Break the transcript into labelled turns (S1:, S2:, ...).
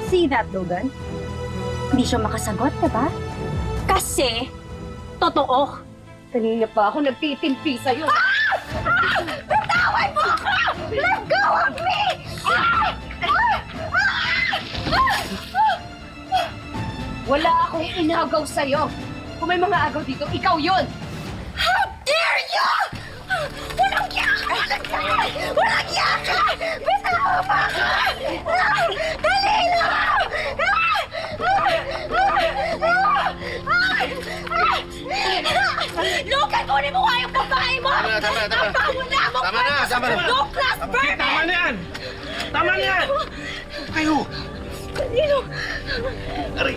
S1: See that, Logan? Hindi siya makasagot, diba? Kasi, totoo. Kanina pa ako nagtitimpi sa'yo. Bitawan mo ako! Let go of me! Wala akong inagaw sa'yo. Kung may mga agaw dito, ikaw yun! How dare you! Walang iya ka! Walang iya ka! Bitawan mo ako! Dali lang! Logan, kunin mo nga yung babae mo!
S2: Tama na.
S1: Tama na! Low-class vermin!
S2: Tama na yan! Tama na yan! Kayo!
S1: Kanino?
S2: Aray!